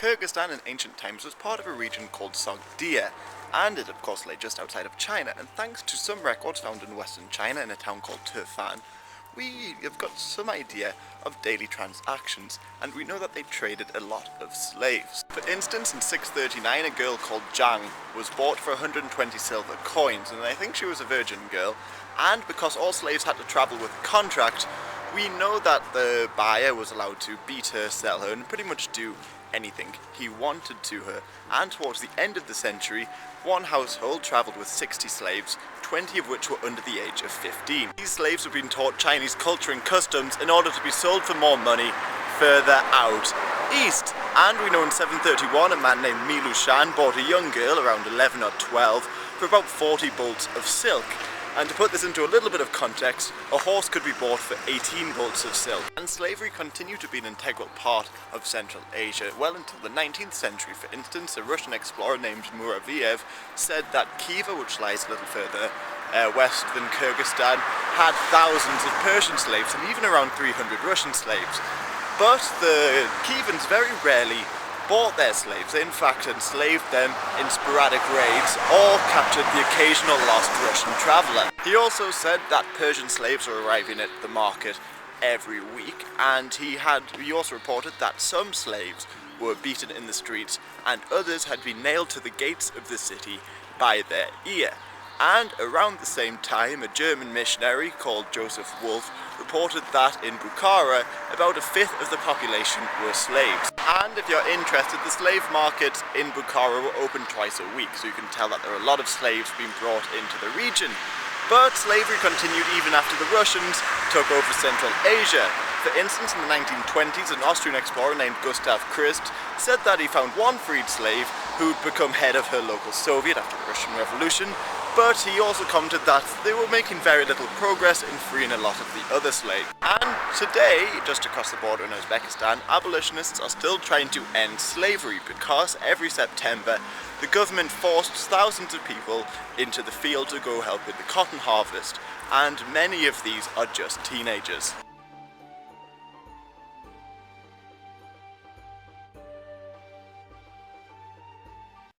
Kyrgyzstan in ancient times was part of a region called Sogdia, and it of course lay just outside of China, and thanks to some records found in western China in a town called Turfan, we have got some idea of daily transactions, and we know that they traded a lot of slaves. For instance, in 639 a girl called Zhang was bought for 120 silver coins, and I think she was a virgin girl, and because all slaves had to travel with a contract, we know that the buyer was allowed to beat her, sell her, and pretty much do anything he wanted to her. And towards the end of the century, one household travelled with 60 slaves, 20 of which were under the age of 15. These slaves were being taught Chinese culture and customs in order to be sold for more money further out east. And we know in 731 a man named Milu Shan bought a young girl around 11 or 12 for about 40 bolts of silk. And to put this into a little bit of context, a horse could be bought for 18 bolts of silk. And slavery continued to be an integral part of Central Asia well until the 19th century. For instance, a Russian explorer named Muraviev said that Khiva, which lies a little further west than Kyrgyzstan, had thousands of Persian slaves and even around 300 Russian slaves. But the Khivans very rarely bought their slaves. They in fact enslaved them in sporadic raids or captured the occasional lost Russian traveller. He also said that Persian slaves were arriving at the market every week, and he also reported that some slaves were beaten in the streets and others had been nailed to the gates of the city by their ear. And around the same time, a German missionary called Joseph Wolf reported that in Bukhara, about a fifth of the population were slaves. And if you're interested, the slave markets in Bukhara were open twice a week, so you can tell that there are a lot of slaves being brought into the region. But slavery continued even after the Russians took over Central Asia. For instance, in the 1920s, an Austrian explorer named Gustav Christ said that he found one freed slave who'd become head of her local Soviet after the Russian Revolution, but he also commented that they were making very little progress in freeing a lot of the other slaves. And today, just across the border in Uzbekistan, abolitionists are still trying to end slavery because every September the government forced thousands of people into the field to go help with the cotton harvest, and many of these are just teenagers.